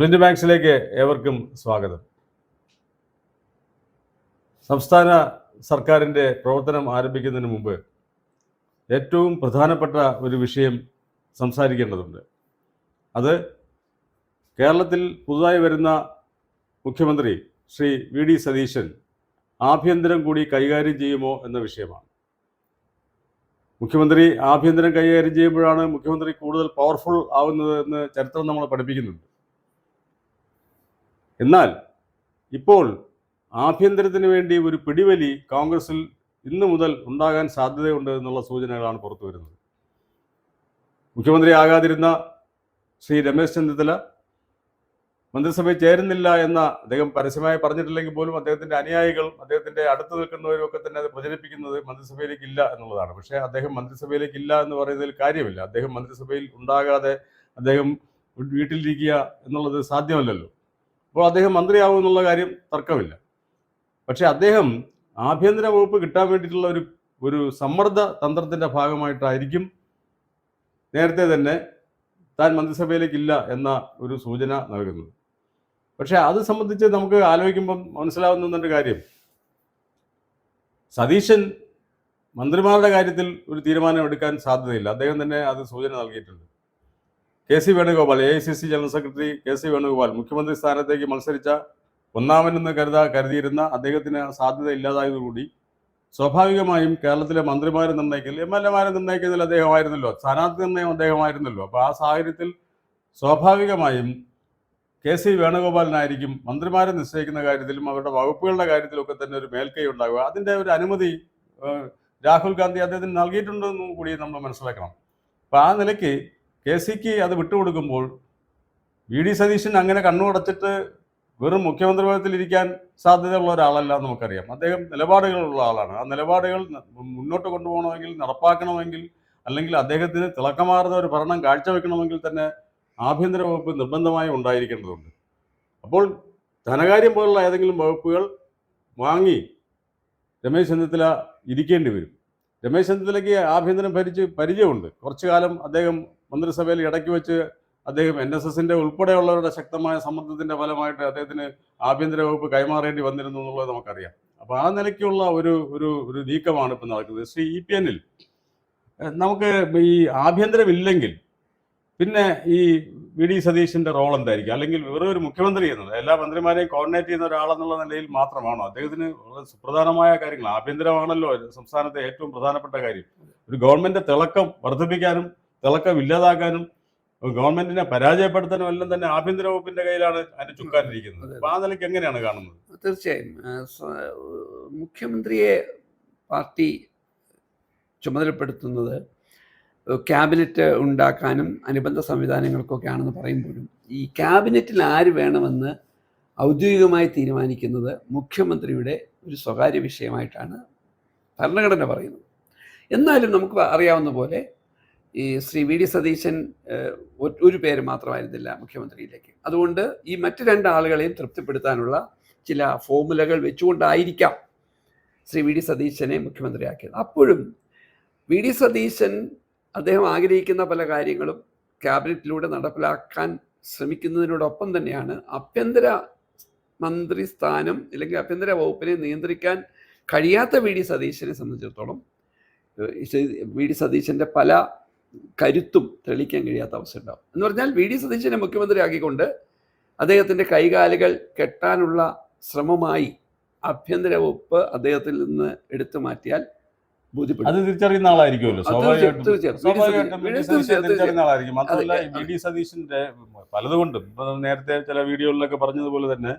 Flint ബാങ്ക്സിലേക്ക് ഏവർക്കും സ്വാഗതം. സംസ്ഥാന സർക്കാരിൻ്റെ പ്രവർത്തനം ആരംഭിക്കുന്നതിന് മുമ്പ് ഏറ്റവും പ്രധാനപ്പെട്ട ഒരു വിഷയം സംസാരിക്കേണ്ടതുണ്ട്. അത് കേരളത്തിൽ പുതുതായി വരുന്ന മുഖ്യമന്ത്രി ശ്രീ വി ഡി സതീശൻ ആഭ്യന്തരം കൂടി കൈകാര്യം ചെയ്യുമോ എന്ന വിഷയമാണ്. മുഖ്യമന്ത്രി ആഭ്യന്തരം കൈകാര്യം ചെയ്യുമ്പോഴാണ് മുഖ്യമന്ത്രി കൂടുതൽ പവർഫുൾ ആവുന്നത് എന്ന് ചരിത്രം നമ്മളെ പഠിപ്പിക്കുന്നുണ്ട്. എന്നാൽ ഇപ്പോൾ ആഭ്യന്തരത്തിന് വേണ്ടി ഒരു പിടിവലി കോൺഗ്രസിൽ ഇന്നു മുതൽ ഉണ്ടാകാൻ സാധ്യതയുണ്ട് എന്നുള്ള സൂചനകളാണ് പുറത്തു വരുന്നത്. മുഖ്യമന്ത്രി ആകാതിരുന്ന ശ്രീ രമേശ് ചെന്നിത്തല മന്ത്രിസഭയിൽ ചേരുന്നില്ല എന്ന അദ്ദേഹം പരസ്യമായി പറഞ്ഞിട്ടില്ലെങ്കിൽ പോലും അദ്ദേഹത്തിൻ്റെ അനുയായികൾ, അദ്ദേഹത്തിൻ്റെ അടുത്ത് നിൽക്കുന്നവരും ഒക്കെ തന്നെ അത് പ്രചരിപ്പിക്കുന്നത് മന്ത്രിസഭയിലേക്ക് ഇല്ല എന്നുള്ളതാണ്. പക്ഷേ അദ്ദേഹം മന്ത്രിസഭയിലേക്ക് ഇല്ല എന്ന് പറയുന്നതിൽ കാര്യമില്ല. അദ്ദേഹം മന്ത്രിസഭയിൽ ഉണ്ടാകാതെ അദ്ദേഹം വീട്ടിലിരിക്കുക എന്നുള്ളത് സാധ്യമല്ലല്ലോ. അപ്പോൾ അദ്ദേഹം മന്ത്രിയാവും എന്നുള്ള കാര്യം തർക്കമില്ല. പക്ഷേ അദ്ദേഹം ആഭ്യന്തര വകുപ്പ് കിട്ടാൻ വേണ്ടിയിട്ടുള്ള ഒരു സമ്മർദ്ദ തന്ത്രത്തിൻ്റെ ഭാഗമായിട്ടായിരിക്കും നേരത്തെ തന്നെ താൻ മന്ത്രിസഭയിലേക്കില്ല എന്ന ഒരു സൂചന നൽകുന്നത്. പക്ഷേ അത് സംബന്ധിച്ച് നമുക്ക് ആലോചിക്കുമ്പം മനസ്സിലാവുന്നൊരു കാര്യം, സതീശൻ മന്ത്രിമാരുടെ കാര്യത്തിൽ ഒരു തീരുമാനം എടുക്കാൻ സാധ്യതയില്ല. അദ്ദേഹം തന്നെ അത് സൂചന നൽകിയിട്ടുണ്ട്. K C Venugopal, AICC general secretary K C Venugopal മുഖ്യമന്ത്രി സ്ഥാനത്തേക്ക് മത്സരിച്ച ഒന്നാമനെന്ന് കരുതിയിരുന്ന അദ്ദേഹത്തിന് സാധ്യത ഇല്ലാതായതോടുകൂടി സ്വാഭാവികമായും കേരളത്തിലെ മന്ത്രിമാരെ നിർണ്ണയിക്കൽ, MLA-മാരെ നിർണ്ണയിക്കുന്നതിൽ അദ്ദേഹമായിരുന്നല്ലോ, സ്ഥാനാർത്ഥി നിർണ്ണയം അദ്ദേഹമായിരുന്നല്ലോ. അപ്പോൾ ആ സാഹചര്യത്തിൽ സ്വാഭാവികമായും കെ സി വേണുഗോപാലിനായിരിക്കും മന്ത്രിമാരെ നിശ്ചയിക്കുന്ന കാര്യത്തിലും അവരുടെ വകുപ്പുകളുടെ കാര്യത്തിലൊക്കെ തന്നെ ഒരു മേൽക്കൈ ഉണ്ടാകുക. അതിൻ്റെ ഒരു അനുമതി രാഹുൽ ഗാന്ധി അദ്ദേഹത്തിന് നൽകിയിട്ടുണ്ടെന്നും കൂടി നമ്മൾ മനസ്സിലാക്കണം. അപ്പോൾ ആ നിലയ്ക്ക് കെ സിക്ക് അത് വിട്ടുകൊടുക്കുമ്പോൾ വി ഡി സതീശൻ അങ്ങനെ കണ്ണുടച്ചിട്ട് വെറും മുഖ്യമന്ത്രി പദത്തിലിരിക്കാൻ സാധ്യതയുള്ള ഒരാളല്ല നമുക്കറിയാം. അദ്ദേഹം നിലപാടുകളുള്ള ആളാണ്. ആ നിലപാടുകൾ മുന്നോട്ട് കൊണ്ടുപോകണമെങ്കിൽ, നടപ്പാക്കണമെങ്കിൽ, അല്ലെങ്കിൽ അദ്ദേഹത്തിന് തിളക്കമാർന്ന ഒരു ഭരണം കാഴ്ചവെക്കണമെങ്കിൽ തന്നെ ആഭ്യന്തര വകുപ്പ് നിർബന്ധമായി ഉണ്ടായിരിക്കേണ്ടതുണ്ട്. അപ്പോൾ ധനകാര്യം പോലുള്ള ഏതെങ്കിലും വകുപ്പുകൾ വാങ്ങി രമേശ് ചെന്നിത്തല ഇരിക്കേണ്ടി വരും. രമേശ് ചെന്നിത്തലയ്ക്ക് ആഭ്യന്തരം ഭരിച്ച് പരിചയമുണ്ട്. കുറച്ചു കാലം അദ്ദേഹം മന്ത്രിസഭയിൽ ഇടയ്ക്ക് വെച്ച് അദ്ദേഹം NSSന്റെ ഉൾപ്പെടെയുള്ളവരുടെ ശക്തമായ സമ്മർദ്ദത്തിൻ്റെ ഫലമായിട്ട് അദ്ദേഹത്തിന് ആഭ്യന്തര വകുപ്പ് കൈമാറേണ്ടി വന്നിരുന്നു എന്നുള്ളത് നമുക്കറിയാം. അപ്പോൾ ആ നിലയ്ക്കുള്ള ഒരു നീക്കമാണ് ഇപ്പം നടക്കുന്നത്. ശ്രീ EPN-ൽ നമുക്ക് ഈ ആഭ്യന്തരമില്ലെങ്കിൽ പിന്നെ ഈ വി ഡി സതീശൻ്റെ റോൾ എന്തായിരിക്കും? അല്ലെങ്കിൽ വെറും ഒരു മുഖ്യമന്ത്രി എന്നത് എല്ലാ മന്ത്രിമാരെയും കോർഡിനേറ്റ് ചെയ്യുന്ന ഒരാളെന്നുള്ള നിലയിൽ മാത്രമാണോ? അദ്ദേഹത്തിന് വളരെ സുപ്രധാനമായ കാര്യങ്ങൾ, ആഭ്യന്തരമാണല്ലോ സംസ്ഥാനത്തെ ഏറ്റവും പ്രധാനപ്പെട്ട കാര്യം. ഒരു ഗവൺമെൻറ് തിളക്കം വർദ്ധിപ്പിക്കാനും തിളക്കം ഇല്ലാതാക്കാനും ഗവൺമെന്റിനെ പരാജയപ്പെടുത്താനും എല്ലാം തന്നെ ആഭ്യന്തര വകുപ്പിന്റെ കയ്യിലാണ് അതിന്റെ ചുക്കാനിരിക്കുന്നത്. അപ്പൊ ആ നിലയ്ക്ക് എങ്ങനെയാണ് കാണുന്നത്? തീർച്ചയായും മുഖ്യമന്ത്രിയെ പാർട്ടി ചുമതലപ്പെടുത്തുന്നത് ക്യാബിനറ്റ് ഉണ്ടാക്കാനും അനുബന്ധ സംവിധാനങ്ങൾക്കൊക്കെയാണെന്ന് പറയുമ്പോഴും ഈ ക്യാബിനറ്റിൽ ആര് വേണമെന്ന് ഔദ്യോഗികമായി തീരുമാനിക്കുന്നത് മുഖ്യമന്ത്രിയുടെ ഒരു സ്വകാര്യ വിഷയമായിട്ടാണ് ഭരണഘടന പറയുന്നത്. എന്നാലും നമുക്ക് അറിയാവുന്ന പോലെ ഈ ശ്രീ വി ഡി സതീശൻ ഒരു പേര് മാത്രമായിരുന്നില്ല മുഖ്യമന്ത്രിയിലേക്ക്. അതുകൊണ്ട് ഈ മറ്റ് രണ്ട് ആളുകളെയും തൃപ്തിപ്പെടുത്താനുള്ള ചില ഫോർമുലകൾ വെച്ചുകൊണ്ടായിരിക്കാം ശ്രീ വി ഡി സതീശനെ മുഖ്യമന്ത്രിയാക്കിയത്. അപ്പോഴും വി ഡി സതീശൻ അദ്ദേഹം ആഗ്രഹിക്കുന്ന പല കാര്യങ്ങളും ക്യാബിനറ്റിലൂടെ നടപ്പിലാക്കാൻ ശ്രമിക്കുന്നതിനോടൊപ്പം തന്നെയാണ് ആഭ്യന്തര മന്ത്രി സ്ഥാനം അല്ലെങ്കിൽ ആഭ്യന്തര വകുപ്പിനെ നിയന്ത്രിക്കാൻ കഴിയാത്ത വി ഡി സതീശനെ സംബന്ധിച്ചിടത്തോളം വി ഡി സതീശൻ്റെ പല കരുത്തും തെളിയിക്കാൻ കഴിയാത്ത അവസ്ഥ ഉണ്ടാവും. എന്ന് പറഞ്ഞാൽ വി ഡി സതീശനെ മുഖ്യമന്ത്രിയാക്കിക്കൊണ്ട് അദ്ദേഹത്തിൻ്റെ കൈകാലുകൾ കെട്ടാനുള്ള ശ്രമമായി ആഭ്യന്തര വകുപ്പ് അദ്ദേഹത്തിൽ നിന്ന് എടുത്തു മാറ്റിയാൽ ബോധ്യപ്പെടും. അത് തിരിച്ചറിയുന്ന ആളായിരിക്കുമല്ലോ സ്വാഭാവികമായിട്ടും. തിരിച്ചറിയുന്ന ആളായിരിക്കും. മാത്രമല്ല വി ഡി സതീശന്റെ പലതുകൊണ്ടും നേരത്തെ ചില വീഡിയോകളിലൊക്കെ പറഞ്ഞതുപോലെ തന്നെ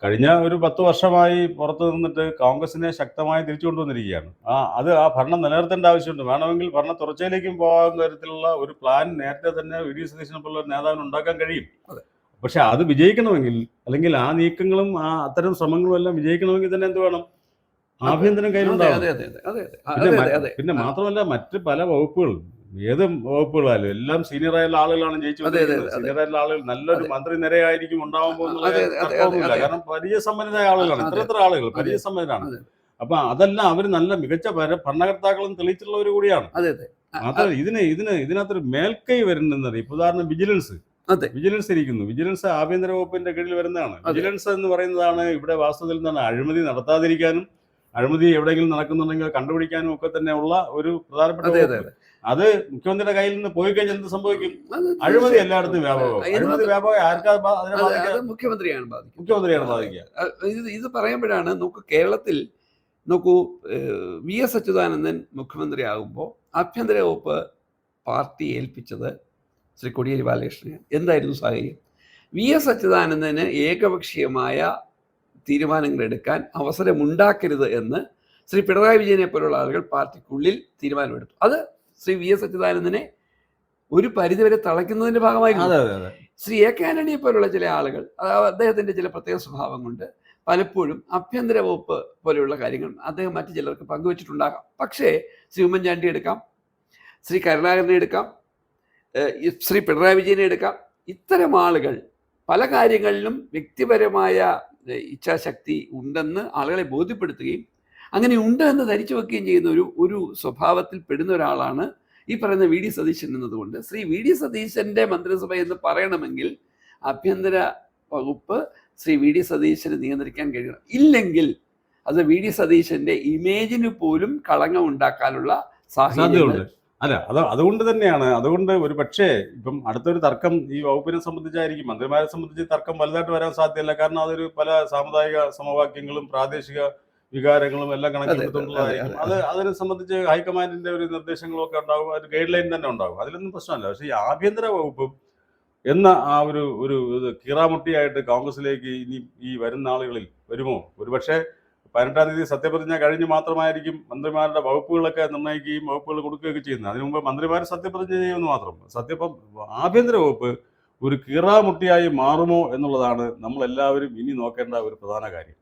കഴിഞ്ഞ ഒരു 10 വർഷമായി പുറത്തു നിന്നിട്ട് കോൺഗ്രസിനെ ശക്തമായി തിരിച്ചു കൊണ്ടുവന്നിരിക്കുകയാണ്. ആ ഭരണം നിലനിർത്തേണ്ട ആവശ്യമുണ്ട്. വേണമെങ്കിൽ ഭരണ തുടർച്ചയിലേക്കും പോകാവുന്ന തരത്തിലുള്ള ഒരു പ്ലാൻ നേരത്തെ തന്നെ വി ഡി സതീശനെ പോലുള്ള നേതാവിന് ഉണ്ടാക്കാൻ കഴിയും. പക്ഷെ അത് വിജയിക്കണമെങ്കിൽ, അല്ലെങ്കിൽ ആ നീക്കങ്ങളും അത്തരം ശ്രമങ്ങളും എല്ലാം വിജയിക്കണമെങ്കിൽ തന്നെ എന്ത് വേണം? ആഭ്യന്തരം കയ്യിലുണ്ടാവും. പിന്നെ മാത്രമല്ല മറ്റ് പല വകുപ്പുകളും, ഏത് വകുപ്പുകളായാലും എല്ലാം സീനിയറായുള്ള ആളുകളാണ് ജയിച്ചു വന്നിരിക്കുന്നത്. സീനിയറായുള്ള ആളുകൾ നല്ലൊരു മന്ത്രി നിരയായിരിക്കും ഉണ്ടാവാൻ പോകുന്നത്. കാരണം പരിചയസമ്പന്നരായ ആളുകളാണ്. ഇത്ര ആളുകൾ പരിചയസമ്പന്നരാണ്. അപ്പൊ അതെല്ലാം അവർ നല്ല മികച്ച ഭരണകർത്താക്കളും തെളിയിച്ചുള്ളവർ കൂടിയാണ്. മാത്രമല്ല ഇതിനകത്തൊരു മേൽക്കൈ വരുന്നത്, ഇപ്പൊ ഉദാഹരണം വിജിലൻസ് അതെ. വിജിലൻസ് ഇരിക്കുന്നു. വിജിലൻസ് ആഭ്യന്തര വകുപ്പിന്റെ കീഴിൽ വരുന്നതാണ്. അതെ. വിജിലൻസ് എന്ന് പറയുന്നതാണ് ഇവിടെ വാസ്തവത്തിൽ എന്താണ് അഴിമതി നടത്താതിരിക്കാനും അഴിമതി എവിടെയെങ്കിലും നടക്കുന്നുണ്ടെങ്കിൽ അത് കണ്ടുപിടിക്കാനും ഒക്കെ തന്നെ ഉള്ള ഒരു പ്രധാനപ്പെട്ട അതെ അതെ വകുപ്പ്. അതെ അത് മുഖ്യമന്ത്രിയുടെ കയ്യിൽ നിന്ന് പോയി കഴിഞ്ഞാൽ എന്ത് സംഭവിക്കും? അത് അഴിമതി എല്ലായിടത്തും വ്യാപകമാകും. ഇത് അഴിമതി വ്യാപകം ആർക്കാ അതിനെ അത് ബാധിക്കുക? അത് മുഖ്യമന്ത്രിയാണ് ബാധിക്കുന്നത്. മുഖ്യമന്ത്രിയാണ് ബാധിക്കുക. ഇത് പറയുമ്പോഴാണ് നോക്കൂ, കേരളത്തിൽ നോക്കൂ, വി എസ് അച്യുതാനന്ദൻ മുഖ്യമന്ത്രി ആകുമ്പോൾ ആഭ്യന്തര വകുപ്പ് പാർട്ടി ഏൽപ്പിച്ചത് ശ്രീ കോടിയേരി ബാലകൃഷ്ണനെയാണ്. എന്തായിരുന്നു സാഹചര്യം? വി എസ് അച്യുതാനന്ദന് ഏകപക്ഷീയമായ തീരുമാനങ്ങൾ എടുക്കാൻ അവസരമുണ്ടാക്കരുത് എന്ന് ശ്രീ പിണറായി വിജയനെ പോലുള്ള ആളുകൾ പാർട്ടിക്കുള്ളിൽ തീരുമാനമെടുത്തു. അത് ശ്രീ വി എസ് അച്യുതാനന്ദനെ ഒരു പരിധിവരെ തളയ്ക്കുന്നതിന്റെ ഭാഗമായിരുന്നു. അതെ അതെ അതെ. ശ്രീ എ കെ ആന്റണിയെ പോലുള്ള ചില ആളുകൾ, അദ്ദേഹത്തിന്റെ ചില പ്രത്യേക സ്വഭാവം കൊണ്ട് പലപ്പോഴും ആഭ്യന്തര വകുപ്പ് പോലെയുള്ള കാര്യങ്ങൾ അദ്ദേഹം മറ്റു ചിലർക്ക് പങ്കുവച്ചിട്ടുണ്ടാകാം. പക്ഷേ ശ്രീ ഉമ്മൻചാണ്ടി എടുക്കാം, ശ്രീ കരുണാകരനെ എടുക്കാം, ശ്രീ പിണറായി വിജയനെ എടുക്കാം. ഇത്തരം ആളുകൾ പല കാര്യങ്ങളിലും വ്യക്തിപരമായ ഇച്ഛാശക്തി ഉണ്ടെന്ന് ആളുകളെ ബോധ്യപ്പെടുത്തുകയും അങ്ങനെ ഉണ്ട് എന്ന് ധരിച്ചു വെക്കുകയും ചെയ്യുന്ന ഒരു സ്വഭാവത്തിൽ പെടുന്ന ഒരാളാണ് ഈ പറയുന്ന വി ഡി സതീശൻ എന്നതുകൊണ്ട് ശ്രീ വി ഡി സതീശന്റെ മന്ത്രിസഭ എന്ന് പറയണമെങ്കിൽ ആഭ്യന്തര വകുപ്പ് ശ്രീ വി ഡി സതീശന് നിയന്ത്രിക്കാൻ കഴിയണം. ഇല്ലെങ്കിൽ അത് വി ഡി സതീശന്റെ ഇമേജിന് പോലും കളങ്കം ഉണ്ടാക്കാനുള്ള സാധ്യതയുണ്ട്. അല്ല, അതുകൊണ്ട് തന്നെയാണ്. അതുകൊണ്ട് ഒരു പക്ഷേ ഇപ്പം അടുത്തൊരു തർക്കം ഈ വകുപ്പിനെ സംബന്ധിച്ചായിരിക്കും. മന്ത്രിമാരെ സംബന്ധിച്ച് തർക്കം വലുതായിട്ട് വരാൻ സാധ്യതയില്ല. കാരണം അതൊരു പല സാമുദായിക സമവാക്യങ്ങളും പ്രാദേശിക വികാരങ്ങളും എല്ലാം കണക്കിലെടുത്തുകൊണ്ടുള്ളതായിരിക്കും. അതിനെ സംബന്ധിച്ച് ഹൈക്കമാൻഡിന്റെ ഒരു നിർദ്ദേശങ്ങളും ഒക്കെ ഉണ്ടാകും. ഒരു ഗൈഡ് ലൈൻ തന്നെ ഉണ്ടാകും. അതിലൊന്നും പ്രശ്നമല്ല. പക്ഷേ ഈ ആഭ്യന്തര വകുപ്പ് എന്ന ആ ഒരു കീറാമുട്ടിയായിട്ട് കോൺഗ്രസിലേക്ക് ഇനി ഈ വരുന്ന ആളുകളിൽ വരുമോ? ഒരുപക്ഷെ 18-ാം തീയതി സത്യപ്രതിജ്ഞ കഴിഞ്ഞ് മാത്രമായിരിക്കും മന്ത്രിമാരുടെ വകുപ്പുകളൊക്കെ നിർണ്ണയിക്കുകയും വകുപ്പുകൾ കൊടുക്കുകയൊക്കെ ചെയ്യുന്നത്. അതിനു മുമ്പ് മന്ത്രിമാർ സത്യപ്രതിജ്ഞ ചെയ്യുമെന്ന് മാത്രം. ആഭ്യന്തര വകുപ്പ് ഒരു കീറാമുട്ടിയായി മാറുമോ എന്നുള്ളതാണ് നമ്മളെല്ലാവരും ഇനി നോക്കേണ്ട ഒരു പ്രധാന കാര്യം.